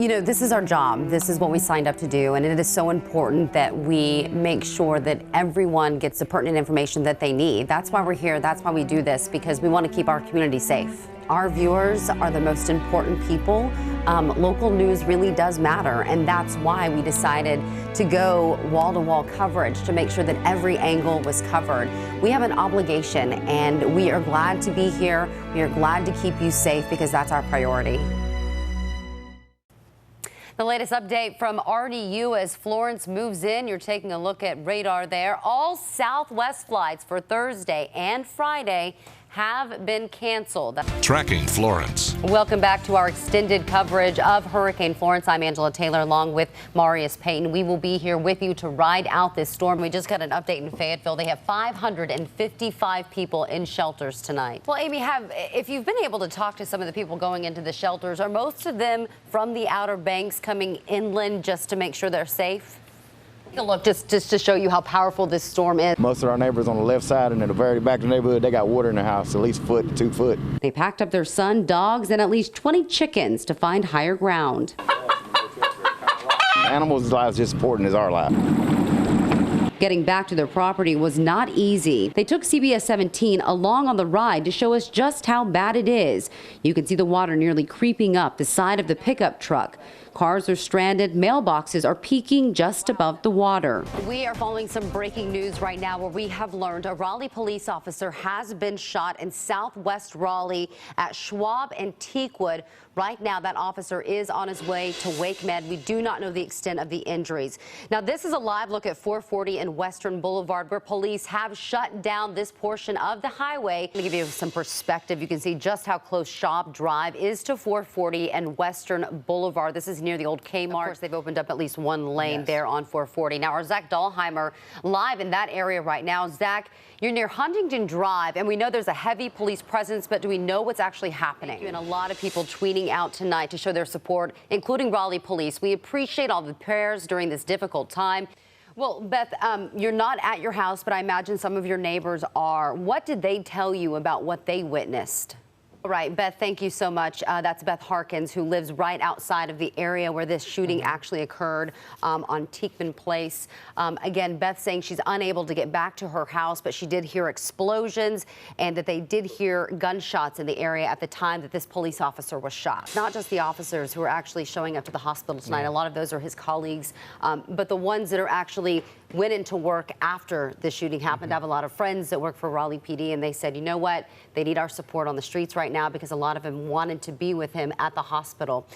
You know, this is our job. This is what we signed up to do, and it is so important that we make sure that everyone gets the pertinent information that they need. That's why we're here. That's why we do this, because we want to keep our community safe. Our viewers are the most important people. Local news really does matter, and that's why we decided to go wall-to-wall coverage to make sure that every angle was covered. We have an obligation, and we are glad to be here. We are glad to keep you safe because that's our priority. The latest update from RDU as Florence moves in. You're taking a look at radar there. All Southwest flights for Thursday and Friday have been canceled. Tracking Florence. Welcome back to our extended coverage of Hurricane Florence. I'm Angela Taylor along with Marius Payton. We will be here with you to ride out this storm. We just got an update in Fayetteville. They have 555 people in shelters tonight. Well, Amy, if you've been able to talk to some of the people going into the shelters, are most of them from the Outer Banks coming inland just to make sure they're safe? Take a look just to show you how powerful this storm is. Most of our neighbors on the left side and in the very back of the neighborhood, they got water in their house, at least a foot to 2 foot. They packed up their son, dogs, and at least 20 chickens to find higher ground. Animals' lives just as important as our life. Getting back to their property was not easy. They took CBS 17 along on the ride to show us just how bad it is. You can see the water nearly creeping up the side of the pickup truck. Cars are stranded, mailboxes are peaking just above the water. We are following some breaking news right now where we have learned a Raleigh police officer has been shot in southwest Raleigh at Schwab and Teakwood. Right now, that officer is on his way to Wake Med. We do not know the extent of the injuries. Now, this is a live look at 440 and Western Boulevard, where police have shut down this portion of the highway. To give you some perspective, you can see just how close Schwab Drive is to 440 and Western Boulevard. This is near the old Kmart. Of course, they've opened up at least one lane there on 440. Now, our Zach Dahlheimer live in that area right now. Zach, you're near Huntington Drive, and we know there's a heavy police presence, but do we know what's actually happening? And a lot of people tweeting out tonight to show their support, including Raleigh police. We appreciate all the prayers during this difficult time. Well, Beth, you're not at your house, but I imagine some of your neighbors are. What did they tell you about what they witnessed? All right, Beth, thank you so much. That's Beth Harkins, who lives right outside of the area where this shooting actually occurred on Teakman Place. Again, Beth saying she's unable to get back to her house, but she did hear explosions and that they did hear gunshots in the area at the time that this police officer was shot. Not just the officers who are actually showing up to the hospital tonight. A lot of those are his colleagues, but the ones that are actually went into work after the shooting happened. I have a lot of friends that work for Raleigh PD, and they said, you know what? They need our support on the streets right now because a lot of them wanted to be with him at the hospital.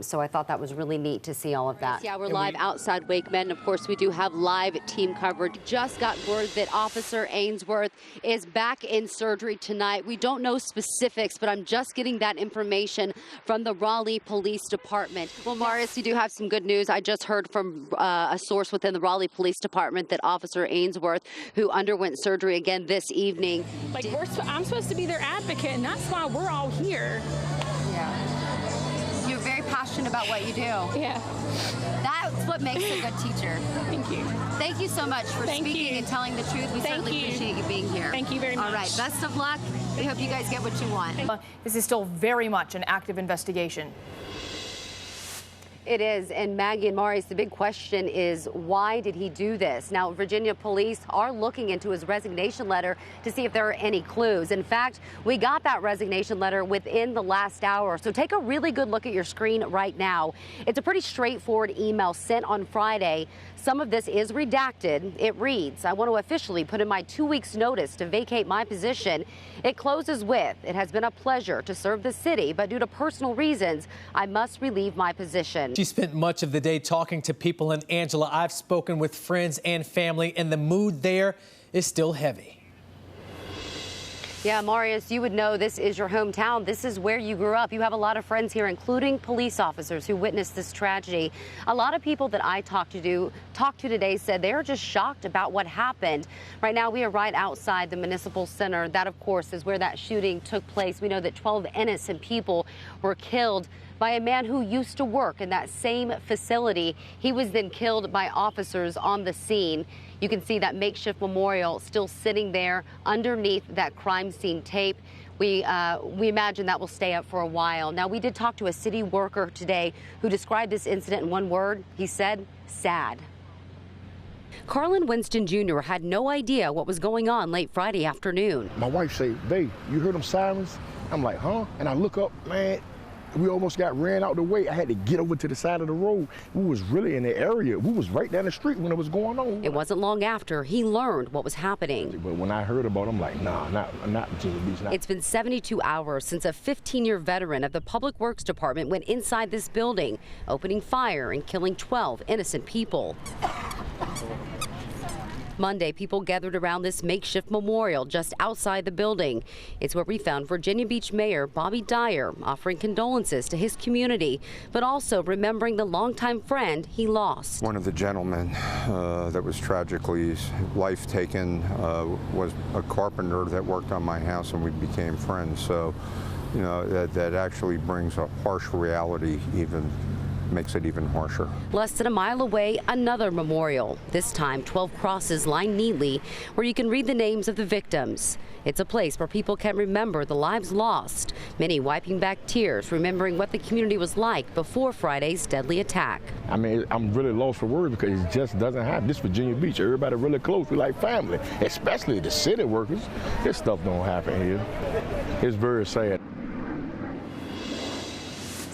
So I thought that was really neat to see all of that. Yeah, we're live outside Wake Med, and of course we do have live team coverage. Just got word that Officer Ainsworth is back in surgery tonight. We don't know specifics, but I'm just getting that information from the Raleigh Police Department. Well, Marius, you do have some good news. I just heard from a source within the Raleigh Police Department that Officer Ainsworth, who underwent surgery again this evening. Like, I'm supposed to be their advocate, and that's why we're all here. Yeah. You're very passionate about what you do. Yeah. That's what makes a good teacher. Thank you. Thank you so much for speaking and telling the truth. We certainly appreciate you being here. Thank you very much. All right, best of luck. We hope you guys get what you want. This is still very much an active investigation. It is, and Maggie and Marius, the big question is, why did he do this? Now, Virginia police are looking into his resignation letter to see if there are any clues. In fact, we got that resignation letter within the last hour, so take a really good look at your screen right now. It's a pretty straightforward email sent on Friday. Some of this is redacted. It reads, I want to officially put in my 2 weeks notice to vacate my position. It closes with, it has been a pleasure to serve the city, but due to personal reasons, I must relieve my position. She spent much of the day talking to people, and Angela, I've spoken with friends and family, and the mood there is still heavy. Yeah, Marius, you would know this is your hometown. This is where you grew up. You have a lot of friends here, including police officers who witnessed this tragedy. A lot of people that I talked to today said they're just shocked about what happened. Right now, we are right outside the Municipal Center. That, of course, is where that shooting took place. We know that 12 innocent people were killed. by a man who used to work in that same facility. He was then killed by officers on the scene. You can see that makeshift memorial still sitting there underneath that crime scene tape. We imagine that will stay up for a while. Now, we did talk to a city worker today who described this incident in one word. He said, sad. Carlin Winston Jr. had no idea what was going on late Friday afternoon. My wife said, babe, you heard them sirens? I'm like, huh? And I look up, man, we almost got ran out the way. I had to get over to the side of the road. We was really in the area. We was right down the street when it was going on. It wasn't long after he learned what was happening. But when I heard about it, I'm like, nah, not Virginia Beach. Not. It's been 72 hours since a 15-year veteran of the Public Works Department went inside this building, opening fire and killing 12 innocent people. Monday, people gathered around this makeshift memorial just outside the building. It's where we found Virginia Beach Mayor Bobby Dyer offering condolences to his community, but also remembering the longtime friend he lost. One of the gentlemen that was tragically life taken was a carpenter that worked on my house, and we became friends. So, you know, that actually brings a harsh reality, makes it even harsher. Less than a mile away, another memorial. This time, 12 crosses lined neatly where you can read the names of the victims. It's a place where people can remember the lives lost, many wiping back tears, remembering what the community was like before Friday's deadly attack. I mean, I'm really lost for words because it just doesn't happen. This Virginia Beach, everybody really close. We like family, especially the city workers. This stuff don't happen here. It's very sad.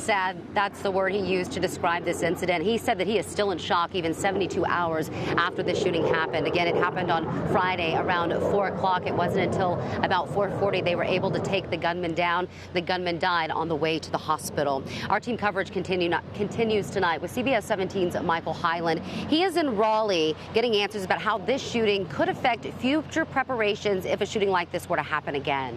Sad, that's the word he used to describe this incident. He said that he is still in shock even 72 hours after the shooting happened. Again, it happened on Friday around 4 o'clock. It wasn't until about 4:40 they were able to take the gunman down. The gunman died on the way to the hospital. Our team coverage continues tonight with CBS 17's Michael Hyland. He is in Raleigh getting answers about how this shooting could affect future preparations if a shooting like this were to happen again.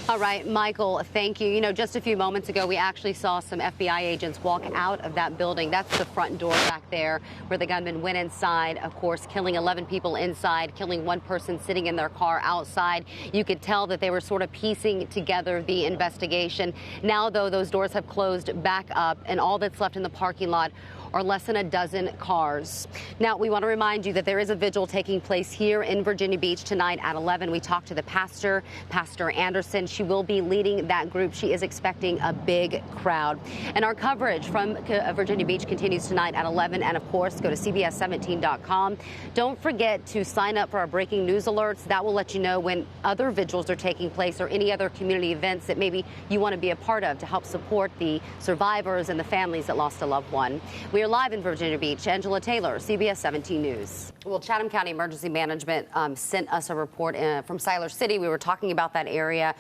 All right, Michael, thank you. You know, just a few moments ago, we actually saw some FBI agents walk out of that building. That's the front door back there where the gunman went inside, of course, killing 11 people inside, killing one person sitting in their car outside. You could tell that they were sort of piecing together the investigation. Now, though, those doors have closed back up, and all that's left in the parking lot are less than a dozen cars. Now, we want to remind you that there is a vigil taking place here in Virginia Beach tonight at 11. We talked to the pastor, Pastor Anderson. She will be leading that group. She is expecting a big crowd. And our coverage from Virginia Beach continues tonight at 11. And of course, go to CBS17.com. Don't forget to sign up for our breaking news alerts. That will let you know when other vigils are taking place or any other community events that maybe you want to be a part of to help support the survivors and the families that lost a loved one. We are live in Virginia Beach. Angela Taylor, CBS 17 News. Well, Chatham County Emergency Management sent us a report from Siler City. We were talking about that area,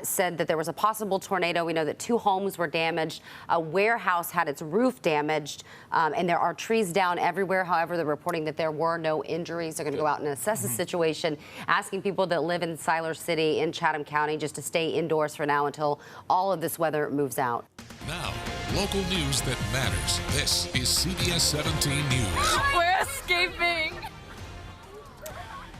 said that there was a possible tornado. We know that 2 homes were damaged. A warehouse had its roof damaged, and there are trees down everywhere. However, they're reporting that there were no injuries. They're going to go out and assess the situation, asking people that live in Siler City in Chatham County just to stay indoors for now until all of this weather moves out. Now, local news that matters. This is CBS 17 News. We're escaping.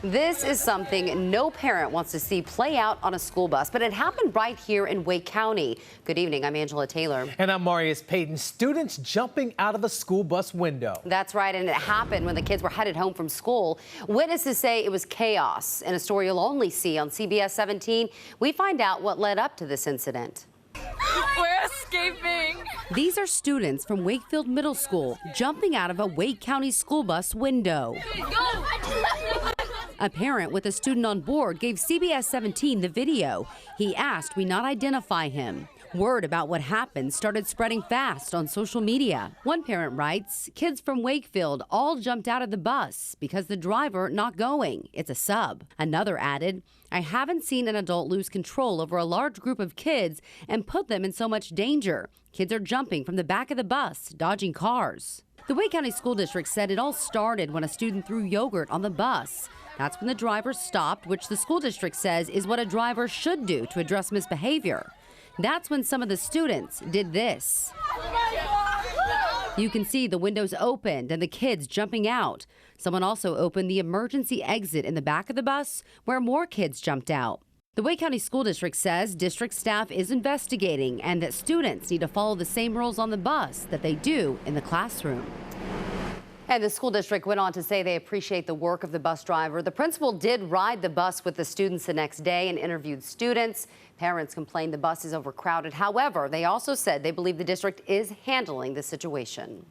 This is something no parent wants to see play out on a school bus, but it happened right here in Wake County. Good evening. I'm Angela Taylor. And I'm Marius Payton. Students jumping out of a school bus window. That's right, and it happened when the kids were headed home from school. Witnesses say it was chaos. In a story you'll only see on CBS 17, we find out what led up to this incident. We're escaping. These are students from Wakefield Middle School jumping out of a Wake County school bus window. A parent with a student on board gave CBS 17 the video. He asked we not identify him. Word about what happened started spreading fast on social media. One parent writes, kids from Wakefield all jumped out of the bus because the driver not going. It's a sub. Another added, I haven't seen an adult lose control over a large group of kids and put them in so much danger. Kids are jumping from the back of the bus, dodging cars. The Wake County School District said it all started when a student threw yogurt on the bus. That's when the driver stopped, which the school district says is what a driver should do to address misbehavior. That's when some of the students did this. You can see the windows opened and the kids jumping out. Someone also opened the emergency exit in the back of the bus where more kids jumped out. The Wake County School District says district staff is investigating and that students need to follow the same rules on the bus that they do in the classroom. And the school district went on to say they appreciate the work of the bus driver. The principal did ride the bus with the students the next day and interviewed students. Parents complained the bus is overcrowded. However, they also said they believe the district is handling the situation.